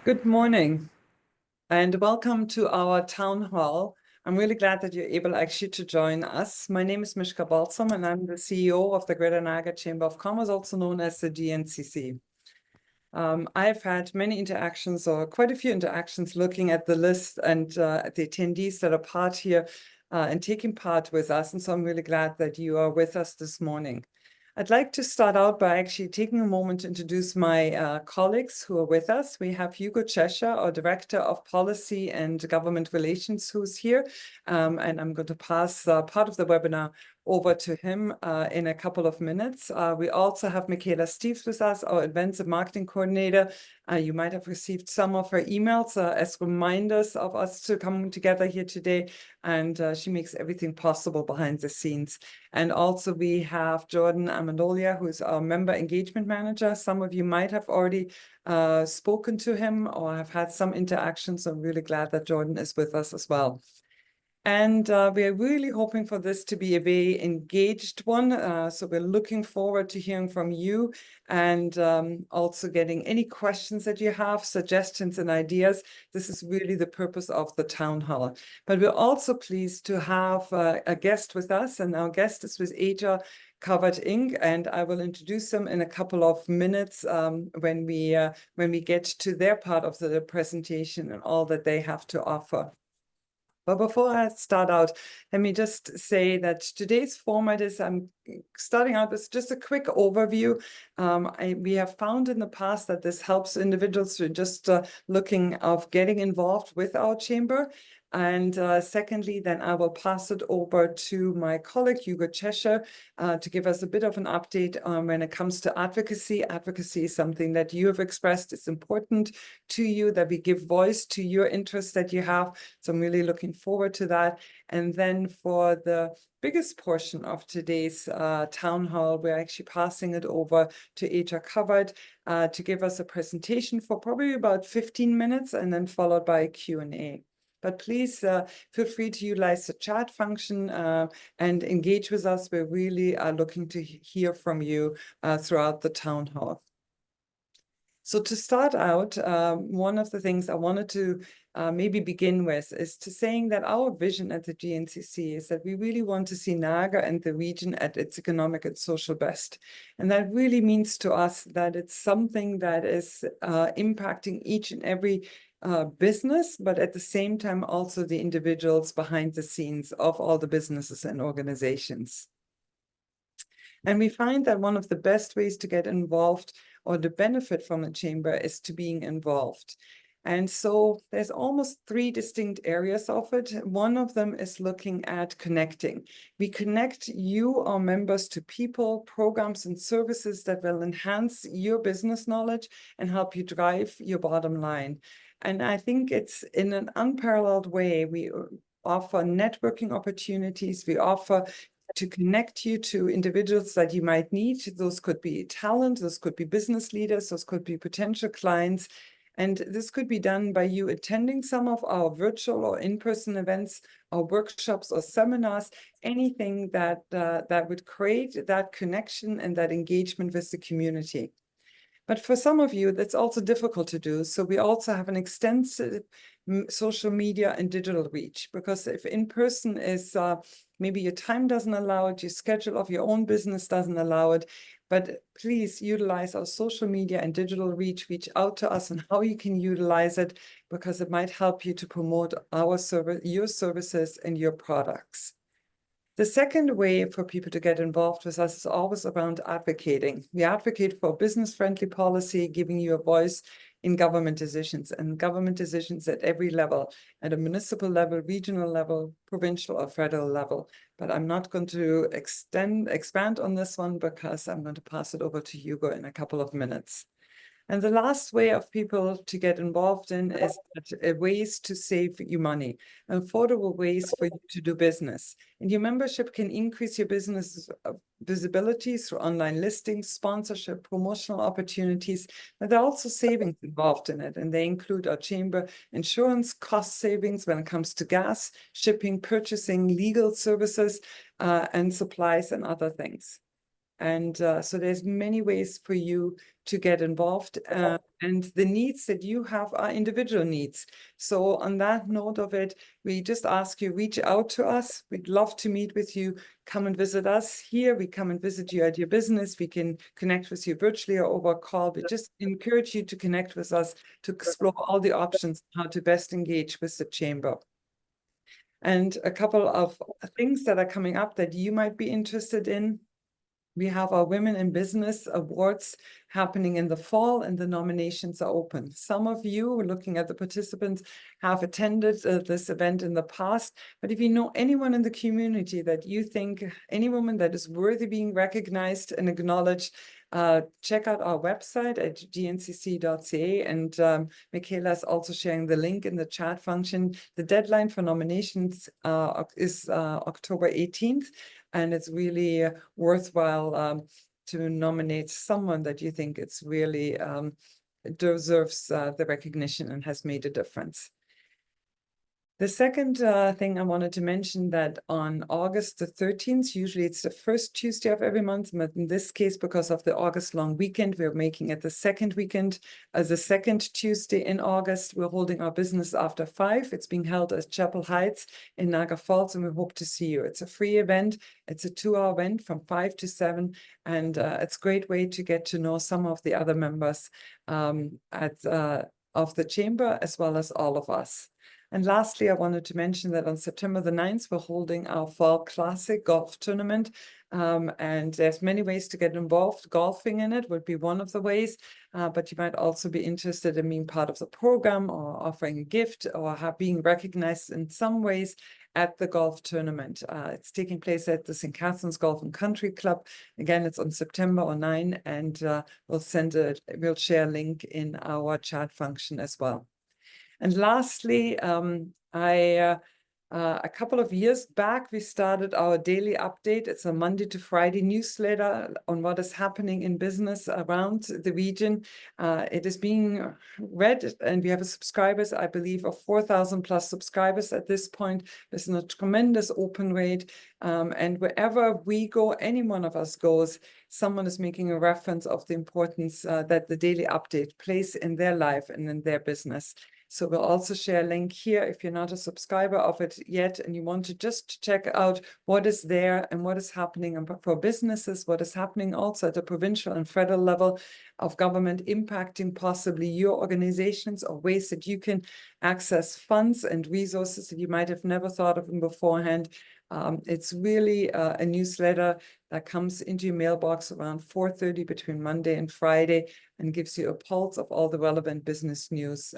Good morning and welcome to our town hall. I'm really glad that you're able actually to join us. My name is Mishka Balsam and I'm the CEO of the Greater Naga Chamber of Commerce, also known as the GNCC. I've had many interactions or quite a few interactions looking at the list and the attendees that are part here and taking part with us. And so I'm really glad that you are with us this morning. I'd like to start out by actually taking a moment to introduce my colleagues who are with us. We have Hugo Cheshire, our Director of Policy and Government Relations, who's here. And I'm going to pass part of the webinar over to him in a couple of minutes. We also have Michaela Steeves with us, our Events and Marketing Coordinator. You might have received some of her emails as reminders of us to come together here today. And she makes everything possible behind the scenes. And also we have Jordan Amendolia, who is our Member Engagement Manager. Some of you might have already spoken to him or have had some interactions. So I'm really glad that Jordan is with us as well. And we're really hoping for this to be a very engaged one. So we're looking forward to hearing from you and also getting any questions that you have, suggestions and ideas. This is really the purpose of the town hall. But we're also pleased to have a guest with us, and our guest is with HR Covered Inc. And I will introduce them in a couple of minutes when we get to their part of the presentation and all that they have to offer. But before I start out, let me just say that today's format is I'm starting out with just a quick overview. We have found in the past that this helps individuals who are just looking of getting involved with our chamber. And secondly, then I will pass it over to my colleague, Hugo Cheshire, to give us a bit of an update when it comes to advocacy. Advocacy is something that you have expressed is important to you, that we give voice to your interests that you have. So I'm really looking forward to that. And then for the biggest portion of today's town hall, we're actually passing it over to HR Covered to give us a presentation for probably about 15 minutes and then followed by a Q&A. But please feel free to utilize the chat function and engage with us. We really are looking to hear from you throughout the town hall. So to start out, one of the things I wanted to maybe begin with is to saying that our vision at the GNCC is that we really want to see Naga and the region at its economic and social best. And that really means to us that it's something that is impacting each and every business, but at the same time also the individuals behind the scenes of all the businesses and organizations. And we find that one of the best ways to get involved or to benefit from the chamber is to being involved. And so there's almost three distinct areas of it. One of them is looking at connecting. We connect you, our members, to people, programs, and services that will enhance your business knowledge and help you drive your bottom line. And I think it's in an unparalleled way. We offer networking opportunities. We offer to connect you to individuals that you might need. Those could be talent, those could be business leaders, those could be potential clients. And this could be done by you attending some of our virtual or in-person events or workshops or seminars, anything that, that would create that connection and that engagement with the community. But for some of you, that's also difficult to do. So we also have an extensive social media and digital reach, because if in person is maybe your time doesn't allow it, your schedule of your own business doesn't allow it, but please utilize our social media and digital reach out to us and how you can utilize it, because it might help you to promote our service, your services and your products. The second way for people to get involved with us is always around advocating. We advocate for business-friendly policy, giving you a voice in government decisions, and government decisions at every level, at a municipal level, regional level, provincial or federal level. But I'm not going to expand on this one because I'm going to pass it over to Hugo in a couple of minutes. And the last way of people to get involved in is ways to save you money, affordable ways for you to do business. And your membership can increase your business visibility through online listings, sponsorship, promotional opportunities, but there are also savings involved in it. And they include our chamber insurance, cost savings when it comes to gas, shipping, purchasing, legal services, and supplies and other things. And so there's many ways for you to get involved, and the needs that you have are individual needs. So on that note of it, we just ask you, reach out to us. We'd love to meet with you. Come and visit us here. We come and visit you at your business. We can connect with you virtually or over call. We just encourage you to connect with us to explore all the options, how to best engage with the chamber. And a couple of things that are coming up that you might be interested in. We have our Women in Business Awards happening in the fall, and the nominations are open. Some of you, looking at the participants, have attended this event in the past, but if you know anyone in the community that you think, any woman that is worthy being recognized and acknowledged, check out our website at gncc.ca, and Michaela is also sharing the link in the chat function. The deadline for nominations is October 18th. And it's really worthwhile to nominate someone that you think it's really deserves the recognition and has made a difference. The second thing I wanted to mention, that on August the 13th, usually it's the first Tuesday of every month, but in this case, because of the August long weekend, we're making it the second weekend, as the second Tuesday in August. We're holding our business after 5. It's being held at Chapel Heights in Niagara Falls, and we hope to see you. It's a free event. It's a 2-hour event from 5 to 7, and it's a great way to get to know some of the other members of the chamber, as well as all of us. And lastly, I wanted to mention that on September the 9th, we're holding our Fall Classic Golf Tournament. And there's many ways to get involved. Golfing in it would be one of the ways, but you might also be interested in being part of the program, or offering a gift, or being recognized in some ways at the golf tournament. It's taking place at the St. Catharines Golf and Country Club. Again, it's on September 9, and we'll share a link in our chat function as well. And lastly, a couple of years back, we started our daily update. It's a Monday to Friday newsletter on what is happening in business around the region. It is being read, and we have subscribers, I believe, of 4,000 plus subscribers at this point. There's a tremendous open rate. And wherever we go, any one of us goes, someone is making a reference of the importance that the daily update plays in their life and in their business. So we'll also share a link here if you're not a subscriber of it yet, and you want to just check out what is there and what is happening for businesses, what is happening also at the provincial and federal level of government, impacting possibly your organizations, or ways that you can access funds and resources that you might have never thought of beforehand. It's really a newsletter that comes into your mailbox around 4:30 between Monday and Friday, and gives you a pulse of all the relevant business news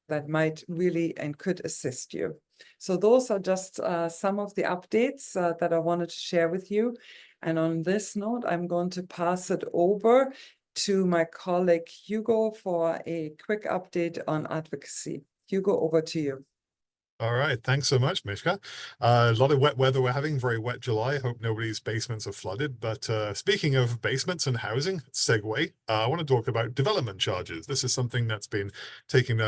that might really and could assist you. So those are just some of the updates that I wanted to share with you. And on this note, I'm going to pass it over to my colleague Hugo for a quick update on advocacy. Hugo, over to you. All right, thanks so much, Mishka. A lot of wet weather we're having, very wet July. Hope nobody's basements are flooded. But speaking of basements and housing, segue, I want to talk about development charges. This is something that's been taking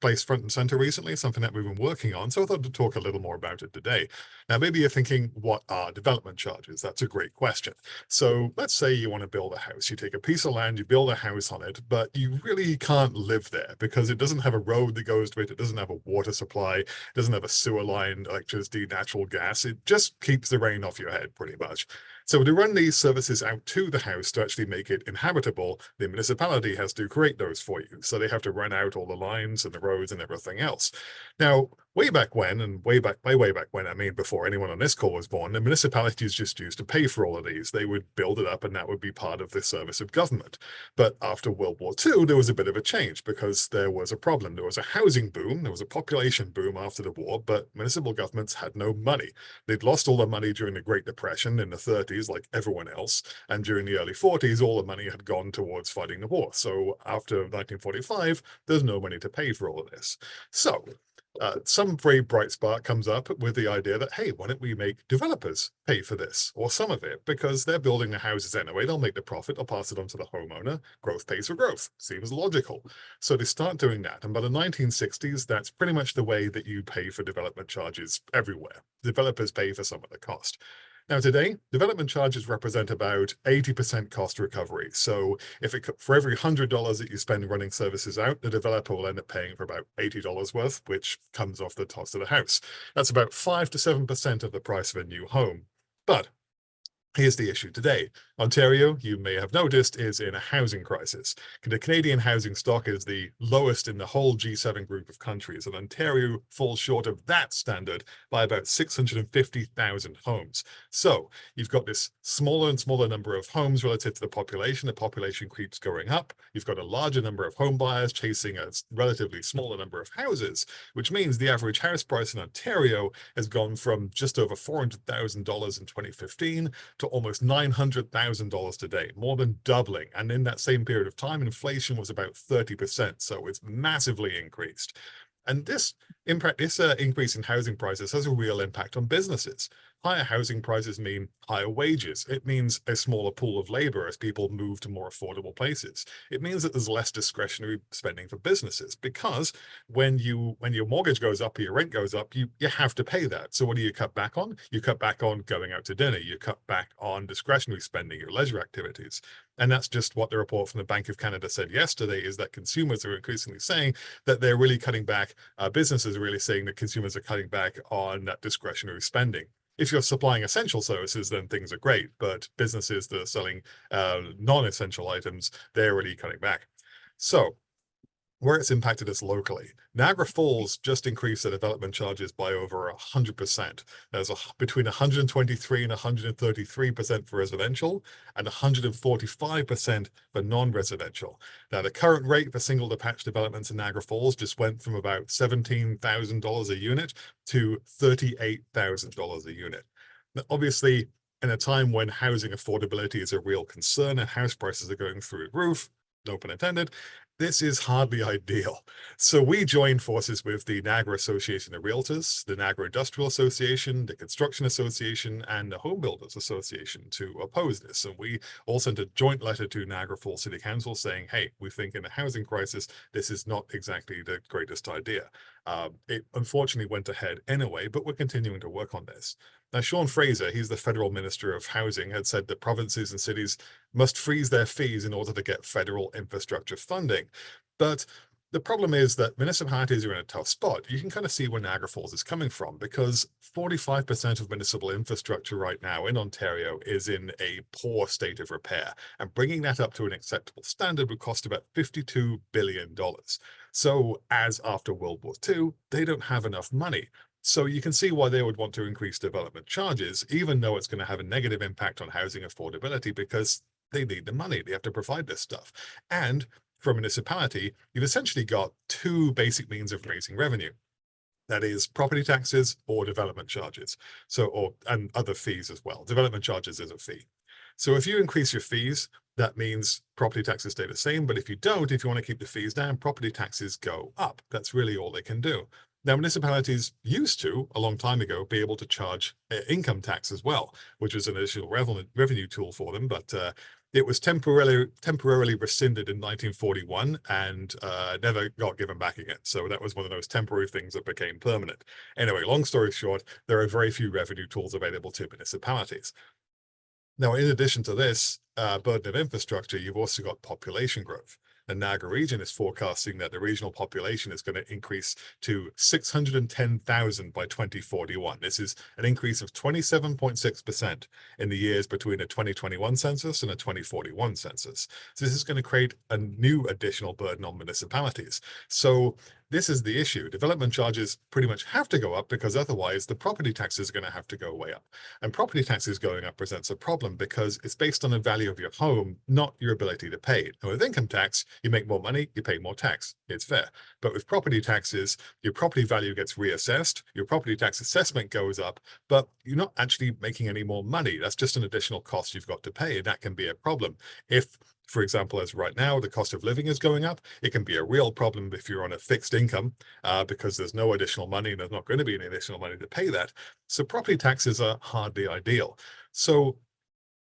place front and center recently, something that we've been working on. So I thought to talk a little more about it today. Now, maybe you're thinking, what are development charges? That's a great question. So let's say you want to build a house. You take a piece of land, you build a house on it, but you really can't live there because it doesn't have a road that goes to it. It doesn't have a water supply. Doesn't have a sewer line, electricity, natural gas. It just keeps the rain off your head, pretty much. So to run these services out to the house to actually make it inhabitable, the municipality has to create those for you. So they have to run out all the lines and the roads and everything else. Now, way back when, and way back when, I mean before anyone on this call was born, the municipalities just used to pay for all of these. They would build it up, and that would be part of the service of government. But after World War II, there was a bit of a change because there was a problem. There was a housing boom, there was a population boom after the war, but municipal governments had no money. They'd lost all their money during the Great Depression in the 30s, like everyone else, and during the early 40s, all the money had gone towards fighting the war. So after 1945, there's no money to pay for all of this. So some very bright spark comes up with the idea that, hey, why don't we make developers pay for this, or some of it, because they're building the houses anyway. They'll make the profit, they'll pass it on to the homeowner. Growth pays for growth. Seems logical. So they start doing that. And by the 1960s, that's pretty much the way that you pay for development charges everywhere. Developers pay for some of the cost. Now, today, development charges represent about 80% cost recovery. So for every $100 that you spend running services out, the developer will end up paying for about $80 worth, which comes off the cost of the house. That's about 5 to 7% of the price of a new home. But here's the issue today. Ontario, you may have noticed, is in a housing crisis. The Canadian housing stock is the lowest in the whole G7 group of countries, and Ontario falls short of that standard by about 650,000 homes. So you've got this smaller and smaller number of homes relative to the population. The population keeps going up. You've got a larger number of home buyers chasing a relatively smaller number of houses, which means the average house price in Ontario has gone from just over $400,000 in 2015 to almost $900,000 today, more than doubling. And in that same period of time, inflation was about 30%. So it's massively increased. And this increase in housing prices has a real impact on businesses. Higher housing prices mean higher wages. It means a smaller pool of labor as people move to more affordable places. It means that there's less discretionary spending for businesses because when your mortgage goes up or your rent goes up, you have to pay that. So what do you cut back on? You cut back on going out to dinner. You cut back on discretionary spending, your leisure activities. And that's just what the report from the Bank of Canada said yesterday, is that consumers are increasingly saying that they're really cutting back. Businesses are really saying that consumers are cutting back on that discretionary spending. If you're supplying essential services, then things are great. But businesses that are selling non-essential items, they're really cutting back. So where it's impacted us locally, Niagara Falls just increased their development charges by over 100%. There's between 123 and 133% for residential and 145% for non-residential. Now, the current rate for single detached developments in Niagara Falls just went from about $17,000 a unit to $38,000 a unit. Now, obviously, in a time when housing affordability is a real concern and house prices are going through the roof, no pun intended, this is hardly ideal. So we joined forces with the Niagara Association of Realtors, the Niagara Industrial Association, the Construction Association, and the Home Builders Association to oppose this. And we all sent a joint letter to Niagara Falls City Council saying, hey, we think in a housing crisis, this is not exactly the greatest idea. It unfortunately went ahead anyway, but we're continuing to work on this. Now, Sean Fraser, he's the federal minister of housing, had said that provinces and cities must freeze their fees in order to get federal infrastructure funding. But the problem is that municipalities are in a tough spot. You can kind of see where Niagara Falls is coming from, because 45% of municipal infrastructure right now in Ontario is in a poor state of repair. And bringing that up to an acceptable standard would cost about $52 billion. So as after World War II, they don't have enough money. So you can see why they would want to increase development charges, even though it's going to have a negative impact on housing affordability, because they need the money. They have to provide this stuff. And for a municipality, you've essentially got two basic means of raising revenue. That is property taxes or development charges. And other fees as well. Development charges is a fee. So if you increase your fees, that means property taxes stay the same. But if you don't, if you want to keep the fees down, property taxes go up. That's really all they can do. Now, municipalities used to, a long time ago, be able to charge income tax as well, which was an additional revenue tool for them. But it was temporarily rescinded in 1941 and never got given back again. So that was one of those temporary things that became permanent. Anyway, long story short, there are very few revenue tools available to municipalities. Now, in addition to this burden of infrastructure, you've also got population growth. The Niagara region is forecasting that the regional population is going to increase to 610,000 by 2041. This is an increase of 27.6% in the years between a 2021 census and a 2041 census. So this is going to create a new additional burden on municipalities. So this is the issue. Development charges pretty much have to go up, because otherwise the property taxes are going to have to go way up. And property taxes going up presents a problem because it's based on the value of your home, not your ability to pay it. And with income tax, you make more money, you pay more tax. It's fair. But with property taxes, your property value gets reassessed, your property tax assessment goes up, but you're not actually making any more money. That's just an additional cost you've got to pay, and that can be a problem. If, for example, as right now, the cost of living is going up, it can be a real problem if you're on a fixed income because there's no additional money and there's not going to be any additional money to pay that. So property taxes are hardly ideal. So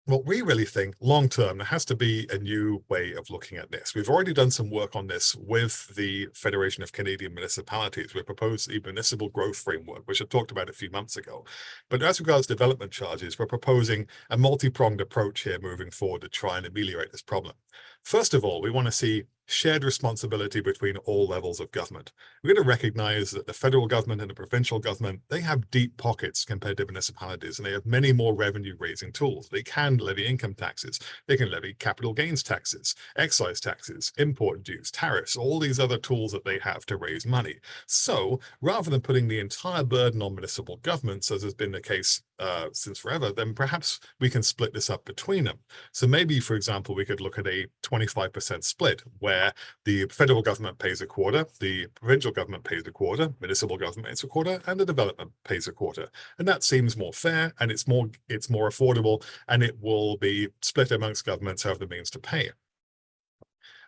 Well, we really think long term, there has to be a new way of looking at this. We've already done some work on this with the Federation of Canadian Municipalities. We proposed a municipal growth framework, which I talked about a few months ago. But as regards development charges, we're proposing a multi-pronged approach here moving forward to try and ameliorate this problem. First of all, we want to see shared responsibility between all levels of government. We're going to recognize that the federal government and the provincial government, they have deep pockets compared to municipalities, and they have many more revenue raising tools. They can levy income taxes, they can levy capital gains taxes, excise taxes, import dues, tariffs, all these other tools that they have to raise money. So rather than putting the entire burden on municipal governments, as has been the case since forever, then perhaps we can split this up between them. So maybe, for example, we could look at a 25% split where the federal government pays a quarter, the provincial government pays a quarter, municipal government pays a quarter, and the development pays a quarter. And that seems more fair, and it's more affordable, and it will be split amongst governments who have the means to pay it.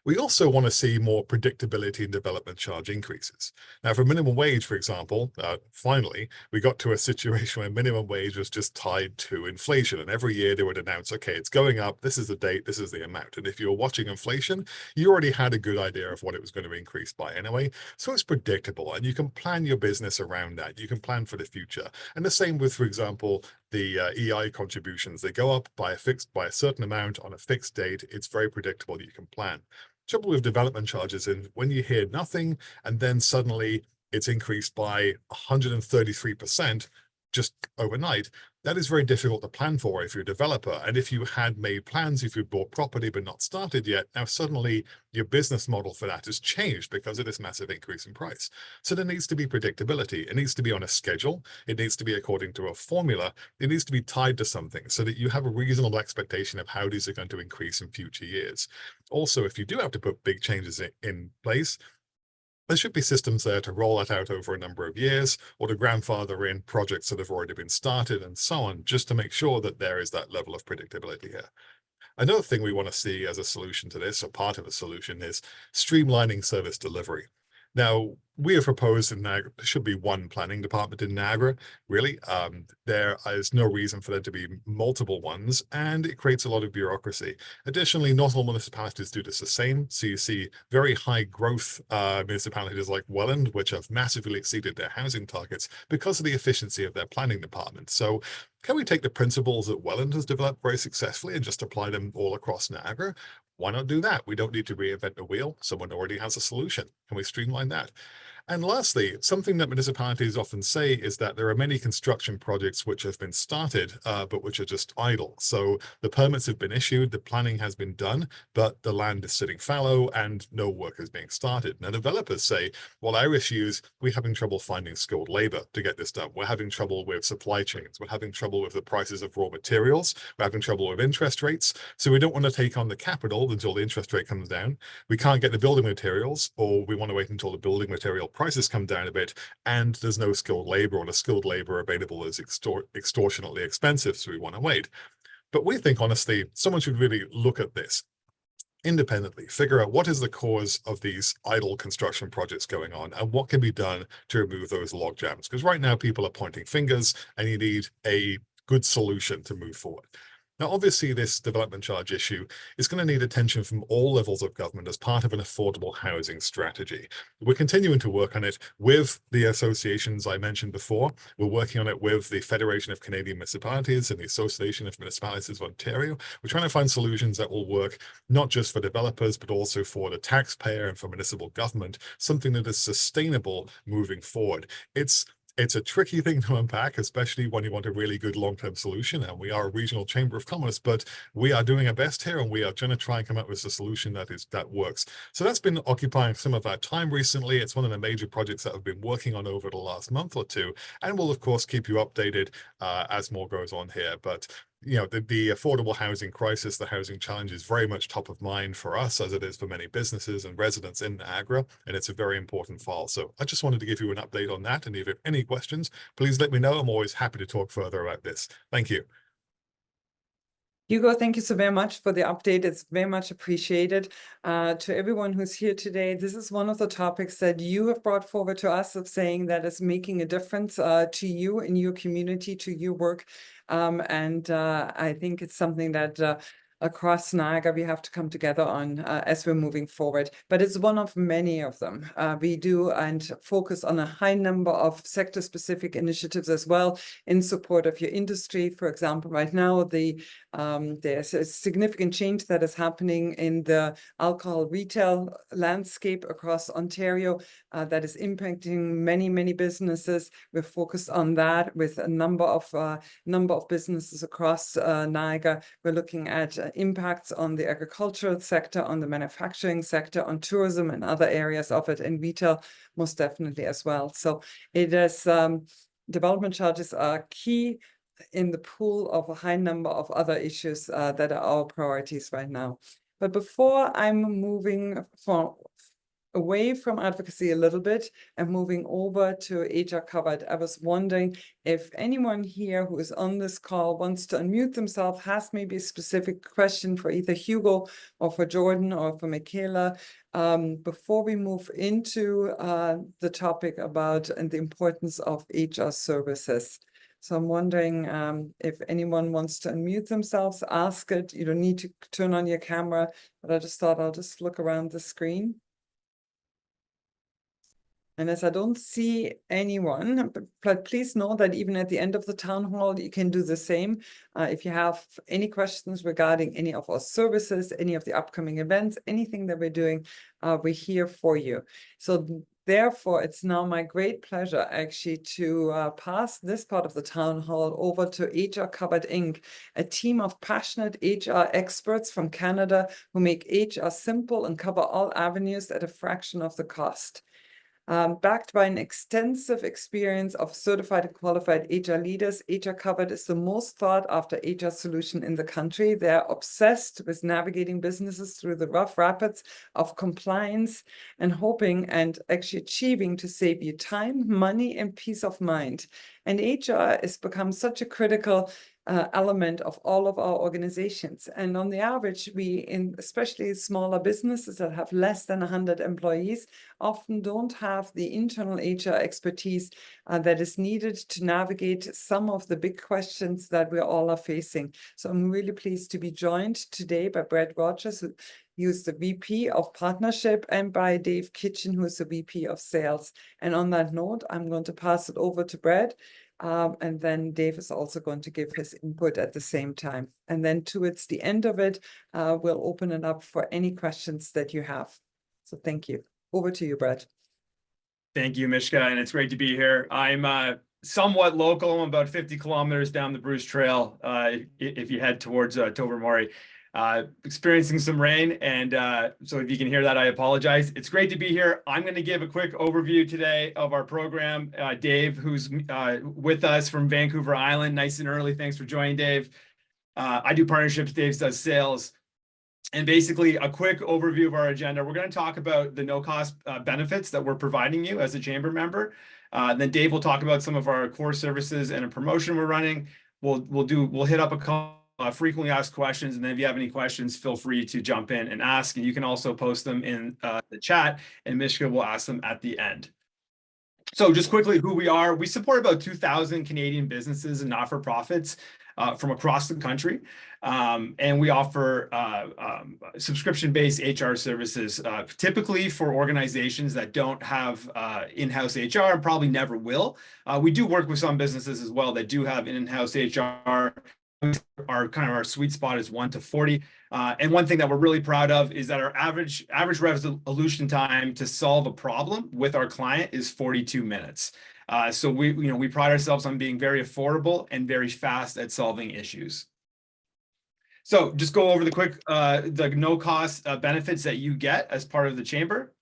We also want to see more predictability in development charge increases. Now, for minimum wage, for example, finally, we got to a situation where minimum wage was just tied to inflation. And every year they would announce, okay, it's going up. This is the date. This is the amount. And if you were watching inflation, you already had a good idea of what it was going to increase by anyway. So it's predictable, and you can plan your business around that. You can plan for the future. And the same with, for example, the EI contributions. They go up by a certain amount on a fixed date. It's very predictable. You can plan. Trouble with development charges is when you hear nothing and then suddenly it's increased by 133% just overnight, that is very difficult to plan for if you're a developer. And if you had made plans, if you bought property but not started yet, now suddenly your business model for that has changed because of this massive increase in price. So there needs to be predictability. It needs to be on a schedule. It needs to be according to a formula. It needs to be tied to something so that you have a reasonable expectation of how these are going to increase in future years. Also, if you do have to put big changes in place, there should be systems there to roll it out over a number of years or to grandfather in projects that have already been started and so on, just to make sure that there is that level of predictability here. Another thing we want to see as a solution to this, or part of the solution, is streamlining service delivery. Now, we have proposed in Niagara, there should be one planning department in Niagara, really. There is no reason for there to be multiple ones, and it creates a lot of bureaucracy. Additionally, not all municipalities do this the same. So you see very high growth municipalities like Welland, which have massively exceeded their housing targets because of the efficiency of their planning department. So can we take the principles that Welland has developed very successfully and just apply them all across Niagara? Why not do that? We don't need to reinvent the wheel. Someone already has a solution. Can we streamline that? And lastly, something that municipalities often say is that there are many construction projects which have been started, but which are just idle. So the permits have been issued, the planning has been done, but the land is sitting fallow and no work is being started. Now, developers say, well, our issue is we're having trouble finding skilled labor to get this done. We're having trouble with supply chains. We're having trouble with the prices of raw materials. We're having trouble with interest rates. So we don't want to take on the capital until the interest rate comes down. We can't get the building materials, or we want to wait until the building material prices come down a bit, and there's no skilled labor, or the skilled labor available is extortionately expensive, so we want to wait. But we think, honestly, someone should really look at this independently, figure out what is the cause of these idle construction projects going on and what can be done to remove those log jams. Because right now people are pointing fingers and you need a good solution to move forward. Now, obviously, this development charge issue is going to need attention from all levels of government as part of an affordable housing strategy. We're continuing to work on it with the associations I mentioned before. We're working on it with the Federation of Canadian Municipalities and the Association of Municipalities of Ontario. We're trying to find solutions that will work not just for developers, but also for the taxpayer and for municipal government, something that is sustainable moving forward. It's a tricky thing to unpack, especially when you want a really good long-term solution. And we are a regional chamber of commerce, but we are doing our best here, and we are going to try and come up with a solution that works. So that's been occupying some of our time recently. It's one of the major projects that I've been working on over the last month or two, and we'll of course keep you updated as more goes on here. But you know, the affordable housing crisis, the housing challenge is very much top of mind for us, as it is for many businesses and residents in Niagara, and it's a very important file. So I just wanted to give you an update on that, and if you have any questions, please let me know. I'm always happy to talk further about this. Thank you. Hugo, thank you so very much for the update. It's very much appreciated. To everyone who's here today, this is one of the topics that you have brought forward to us of saying that is making a difference to you in your community, to your work. I think it's something that across Niagara we have to come together on as we're moving forward. But it's one of many of them. We do and focus on a high number of sector-specific initiatives as well in support of your industry. For example, right now, there's a significant change that is happening in the alcohol retail landscape across Ontario that is impacting many, many businesses. We're focused on that with a number of businesses across Niagara. We're looking at impacts on the agricultural sector, on the manufacturing sector, on tourism and other areas of it, and retail most definitely as well. So it is development charges are key in the pool of a high number of other issues that are our priorities right now. But before I'm moving away from advocacy a little bit and moving over to HR Covered, I was wondering if anyone here who is on this call wants to unmute themselves, has maybe a specific question for either Hugo or for Jordan or for Michaela, before we move into the topic about and the importance of HR services. So I'm wondering if anyone wants to unmute themselves, ask it. You don't need to turn on your camera, but I just thought I'll just look around the screen. And as I don't see anyone, but please know that even at the end of the town hall, you can do the same. If you have any questions regarding any of our services, any of the upcoming events, anything that we're doing, we're here for you. So therefore, it's now my great pleasure actually to pass this part of the town hall over to HR Covered Inc., a team of passionate HR experts from Canada who make HR simple and cover all avenues at a fraction of the cost. Backed by an extensive experience of certified and qualified HR leaders, HR Covered is the most sought after HR solution in the country. They're obsessed with navigating businesses through the rough rapids of compliance and hoping and actually achieving to save you time, money, and peace of mind. And HR has become such a critical element of all of our organizations. And on the average, especially smaller businesses that have less than 100 employees, often don't have the internal HR expertise that is needed to navigate some of the big questions that we all are facing. So I'm really pleased to be joined today by Brad Rogers, who's the VP of Partnership, and by Dave Kitchen, who's the VP of Sales. And on that note, I'm going to pass it over to Brad. And then Dave is also going to give his input at the same time. And then towards the end of it, we'll open it up for any questions that you have. So thank you. Over to you, Brad. Thank you, Mishka, and it's great to be here. I'm somewhat local. I'm about 50 kilometers down the Bruce Trail if you head towards Tobermory. Experiencing some rain, and so if you can hear that, I apologize. It's great to be here. I'm going to give a quick overview today of our program. Dave, who's with us from Vancouver Island, nice and early. Thanks for joining, Dave. I do partnerships. Dave does sales. And basically, a quick overview of our agenda. We're going to talk about the no-cost benefits that we're providing you as a chamber member. Then Dave will talk about some of our core services and a promotion we're running. We'll hit up a couple frequently asked questions, and then if you have any questions, feel free to jump in and ask. And you can also post them in the chat, and Mishka will ask them at the end. So just quickly, who we are. We support about 2,000 Canadian businesses and not-for-profits from across the country. And we offer subscription-based HR services, typically for organizations that don't have in-house HR and probably never will. We do work with some businesses as well that do have in-house HR. Our sweet spot is 1 to 40. And one thing that we're really proud of is that our average resolution time to solve a problem with our client is 42 minutes. So we pride ourselves on being very affordable and very fast at solving issues. So just go over the no-cost benefits that you get as part of the chamber.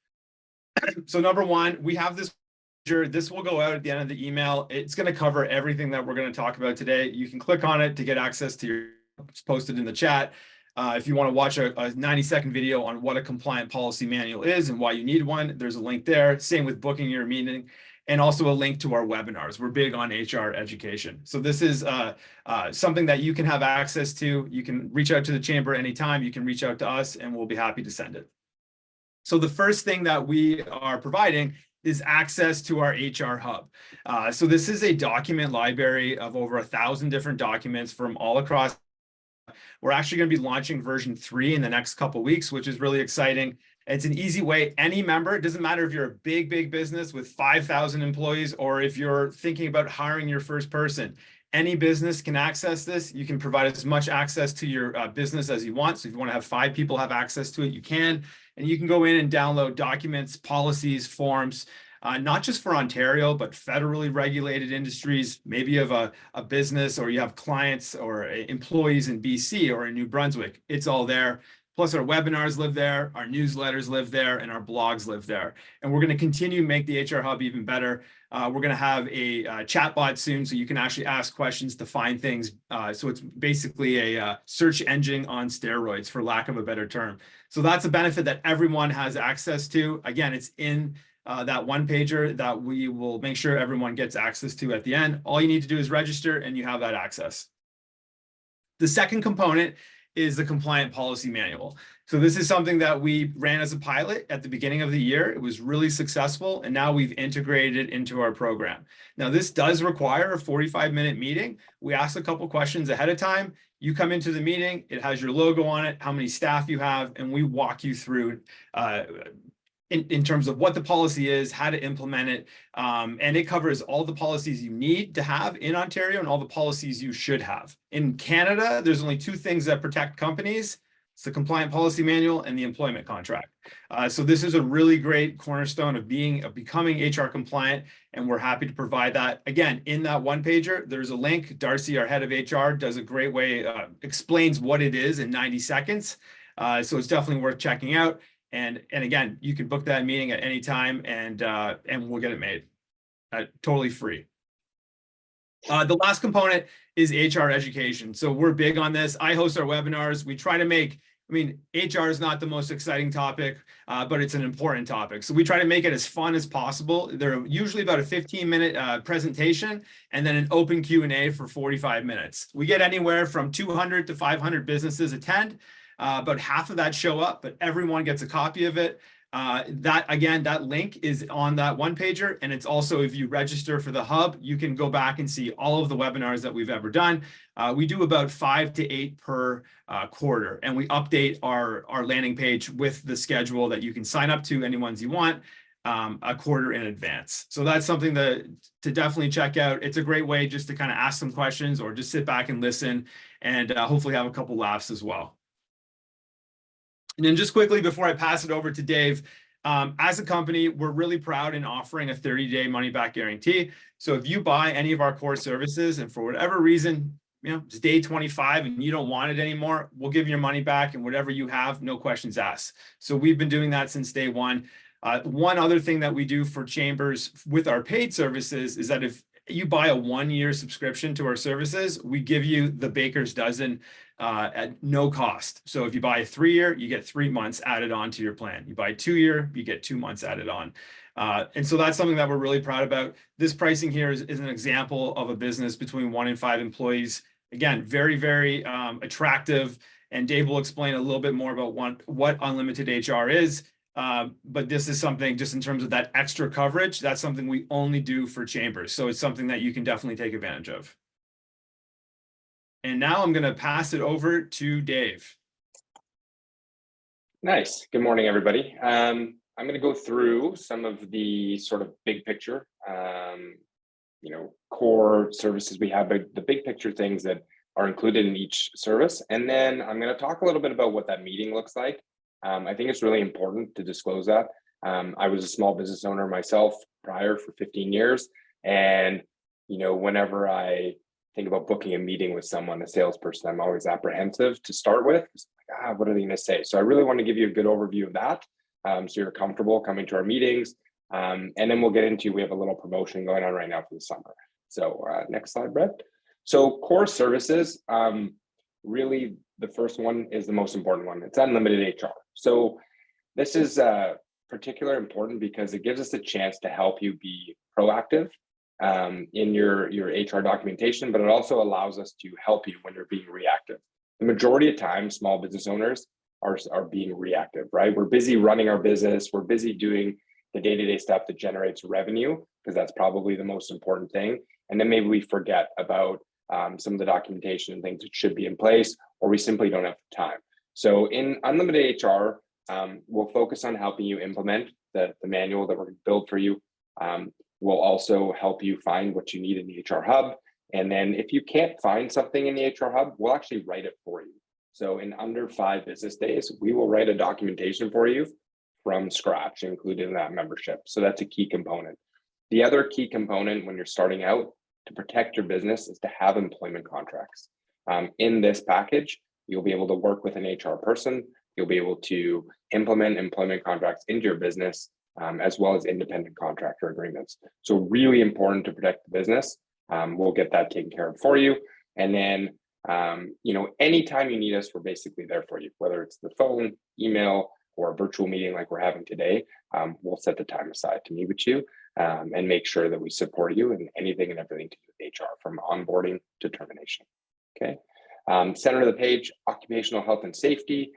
So number one, we have this. This will go out at the end of the email. It's going to cover everything that we're going to talk about today. You can click on it to get access to your. It's posted in the chat. If you want to watch a 90-second video on what a compliant policy manual is and why you need one, there's a link there. Same with booking your meeting. and also a link to our webinars. We're big on HR education. So this is something that you can have access to. You can reach out to the chamber anytime. You can reach out to us and we'll be happy to send it. So the first thing that we are providing is access to our HR hub. So this is a document library of over 1,000 different documents from all across. We're actually going to be launching version 3 in the next couple of weeks, which is really exciting. It's an easy way. Any member, it doesn't matter if you're a big business with 5,000 employees or if you're thinking about hiring your first person, any business can access this. You can provide as much access to your business as you want. So if you want to have 5 people have access to it, you can. And you can go in and download documents, policies, forms, not just for Ontario, but federally regulated industries. Maybe you have a business or you have clients or employees in BC or in New Brunswick. It's all there. Plus our webinars live there, our newsletters live there, and our blogs live there. And we're going to continue to make the HR Hub even better. We're going to have a chat bot soon, so you can actually ask questions to find things. So it's basically a search engine on steroids, for lack of a better term. So that's a benefit that everyone has access to. Again, it's in that one pager that we will make sure everyone gets access to at the end. All you need to do is register and you have that access. The second component is the compliant policy manual. So this is something that we ran as a pilot at the beginning of the year. It was really successful, and now we've integrated it into our program. Now, this does require a 45-minute meeting. We ask a couple questions ahead of time. You come into the meeting, it has your logo on it, how many staff you have, and we walk you through in terms of what the policy is, how to implement it, and it covers all the policies you need to have in Ontario and all the policies you should have. In Canada, there's only 2 things that protect companies. It's the compliant policy manual and the employment contract. So this is a really great cornerstone of becoming HR compliant, and we're happy to provide that. Again, in that one pager, there's a link. Darcy, our head of HR, does a great way, explains what it is in 90 seconds. So it's definitely worth checking out. And again, you can book that meeting at any time and we'll get it made totally free. The last component is HR education. So we're big on this. I host our webinars. We try to make, HR is not the most exciting topic, but it's an important topic. So we try to make it as fun as possible. They're usually about a 15-minute presentation and then an open Q&A for 45 minutes. We get anywhere from 200 to 500 businesses attend. About half of that show up, but everyone gets a copy of it. That link is on that one pager. And it's also, if you register for the hub, you can go back and see all of the webinars that we've ever done. We do about 5 to 8 per quarter, and we update our landing page with the schedule that you can sign up to, any ones you want, a quarter in advance. So that's something to definitely check out. It's a great way just to kind of ask some questions or just sit back and listen and hopefully have a couple laughs as well. And then just quickly before I pass it over to Dave, as a company, we're really proud in offering a 30-day money-back guarantee. So if you buy any of our core services and for whatever reason, it's day 25 and you don't want it anymore, we'll give you your money back, and whatever you have, no questions asked. So we've been doing that since day one. One other thing that we do for chambers with our paid services is that if you buy a 1-year subscription to our services, we give you the baker's dozen at no cost. So if you buy a 3-year, you get 3 months added on to your plan. You buy a 2-year, you get 2 months added on. And so that's something that we're really proud about. This pricing here is an example of a business between 1 and 5 employees. Again, very, very attractive. And Dave will explain a little bit more about what unlimited HR is. But this is something, just in terms of that extra coverage, that's something we only do for chambers. So it's something that you can definitely take advantage of. And now I'm going to pass it over to Dave. Nice. Good morning, everybody. I'm going to go through some of the sort of big picture, core services we have, but the big picture things that are included in each service. And then I'm going to talk a little bit about what that meeting looks like. I think it's really important to disclose that. I was a small business owner myself prior for 15 years. And, whenever I think about booking a meeting with someone, a salesperson, I'm always apprehensive to start with. It's like, what are they going to say? So I really want to give you a good overview of that. So you're comfortable coming to our meetings. And then we'll get into, we have a little promotion going on right now for the summer. So next slide, Brett. So core services, really the first one is the most important one. It's unlimited HR. So this is particularly important because it gives us a chance to help you be proactive in your HR documentation, but it also allows us to help you when you're being reactive. The majority of time, small business owners are being reactive, right? We're busy running our business. We're busy doing the day-to-day stuff that generates revenue, because that's probably the most important thing. And then maybe we forget about some of the documentation and things that should be in place, or we simply don't have time. So in Unlimited HR, we'll focus on helping you implement the manual that we're going to build for you. We'll also help you find what you need in the HR Hub. And then if you can't find something in the HR Hub, we'll actually write it for you. So in under 5 business days, we will write a documentation for you from scratch, included in that membership. So that's a key component. The other key component when you're starting out to protect your business is to have employment contracts. In this package, you'll be able to work with an HR person. You'll be able to implement employment contracts into your business, as well as independent contractor agreements. So really important to protect the business. We'll get that taken care of for you. And then, anytime you need us, we're basically there for you, whether it's the phone, email, or a virtual meeting like we're having today. We'll set the time aside to meet with you and make sure that we support you in anything and everything to do with HR, from onboarding to termination. Okay. Center of the page, occupational health and safety.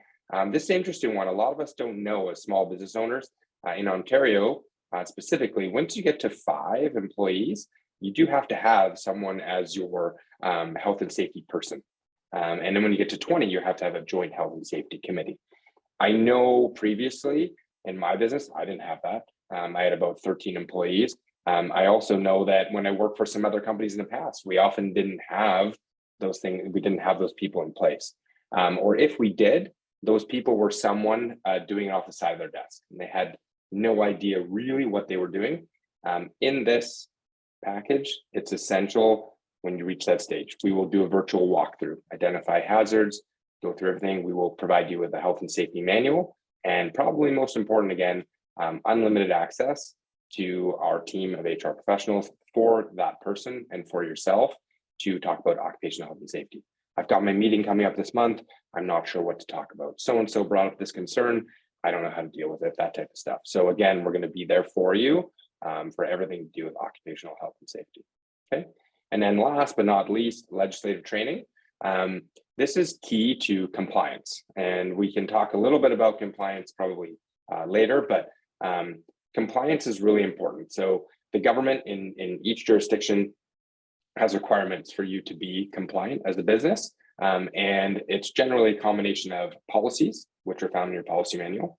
This is an interesting one. A lot of us don't know as small business owners in Ontario, specifically, once you get to 5 employees, you do have to have someone as your health and safety person. And then when you get to 20, you have to have a joint health and safety committee. I know previously in my business, I didn't have that. I had about 13 employees. I also know that when I worked for some other companies in the past, we often didn't have those things. We didn't have those people in place. Or if we did, those people were someone doing it off the side of their desk, and they had no idea really what they were doing. In this package, it's essential when you reach that stage. We will do a virtual walkthrough, identify hazards, go through everything. We will provide you with a health and safety manual, and probably most important, again, unlimited access to our team of HR professionals for that person and for yourself to talk about occupational health and safety. I've got my meeting coming up this month. I'm not sure what to talk about. So-and-so brought up this concern. I don't know how to deal with it, that type of stuff. So again, we're going to be there for you for everything to do with occupational health and safety. Okay. And then last but not least, legislative training. This is key to compliance, and we can talk a little bit about compliance probably later, but compliance is really important. So the government in each jurisdiction has requirements for you to be compliant as a business. And it's generally a combination of policies, which are found in your policy manual,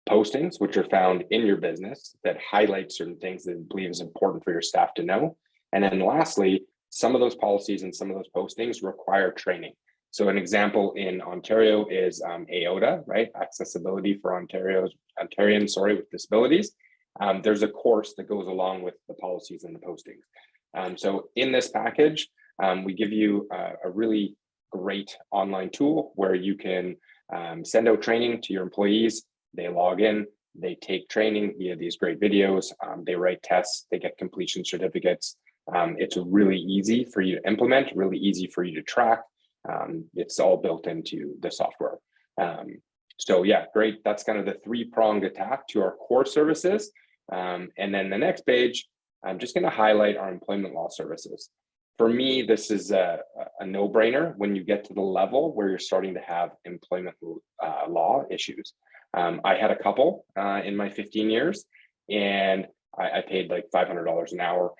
postings, which are found in your business that highlight certain things that you believe is important for your staff to know. And then lastly, some of those policies and some of those postings require training. So an example in Ontario is AODA, right? Accessibility for Ontarians, with disabilities. There's a course that goes along with the policies and the postings. So in this package, we give you a really great online tool where you can send out training to your employees. They log in, they take training via these great videos, they write tests, they get completion certificates. It's really easy for you to implement, really easy for you to track. It's all built into the software. So yeah, great. That's kind of the 3-pronged attack to our core services. And then the next page, I'm just going to highlight our employment law services. For me, this is a no-brainer when you get to the level where you're starting to have employment law issues. I had a couple in my 15 years, and I paid like $500 an hour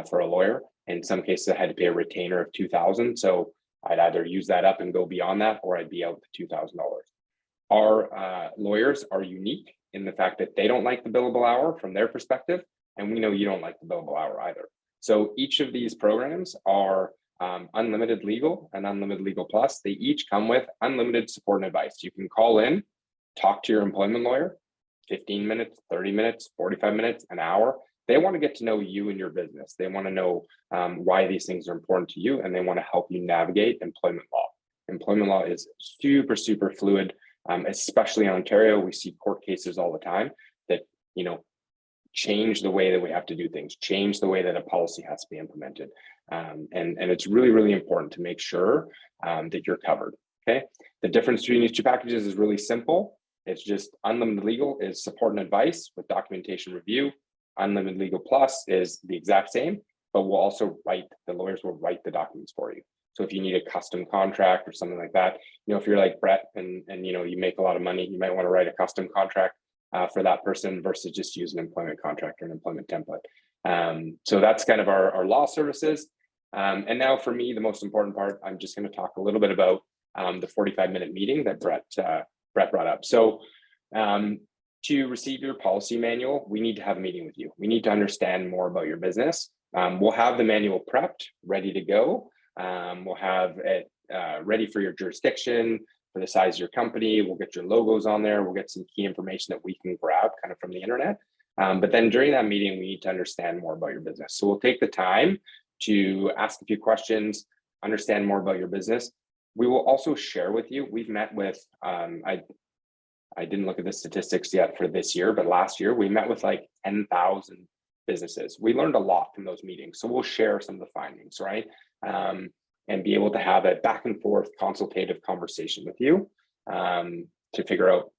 for a lawyer. In some cases, I had to pay a retainer of $2,000. So I'd either use that up and go beyond that, or I'd be out to $2,000. Our lawyers are unique in the fact that they don't like the billable hour from their perspective, and we know you don't like the billable hour either. So each of these programs are unlimited legal and unlimited legal plus. They each come with unlimited support and advice. You can call in, talk to your employment lawyer, 15 minutes, 30 minutes, 45 minutes, an hour. They want to get to know you and your business. They want to know why these things are important to you, and they want to help you navigate employment law. Employment law is super, super fluid, especially in Ontario. We see court cases all the time that, change the way that we have to do things, change the way that a policy has to be implemented. And it's really, really important to make sure that you're covered, okay? The difference between these two packages is really simple. It's just Unlimited Legal is support and advice with documentation review. Unlimited Legal Plus is the exact same, but we'll also the lawyers will write the documents for you. So if you need a custom contract or something like that, if you're like Brett and you make a lot of money, you might want to write a custom contract for that person versus just use an employment contract or an employment template. So that's kind of our law services. And now for me, the most important part, I'm just going to talk a little bit about the 45-minute meeting that Brett brought up. So to receive your policy manual, we need to have a meeting with you. We need to understand more about your business. We'll have the manual prepped, ready to go. We'll have it ready for your jurisdiction, for the size of your company. We'll get your logos on there. We'll get some key information that we can grab kind of from the internet. But then during that meeting, we need to understand more about your business. So we'll take the time to ask a few questions, understand more about your business. We will also share with you, we've met with, I didn't look at the statistics yet for this year, but last year we met with like 10,000 businesses. We learned a lot from those meetings. So we'll share some of the findings, right? And be able to have a back and forth consultative conversation with you to figure out,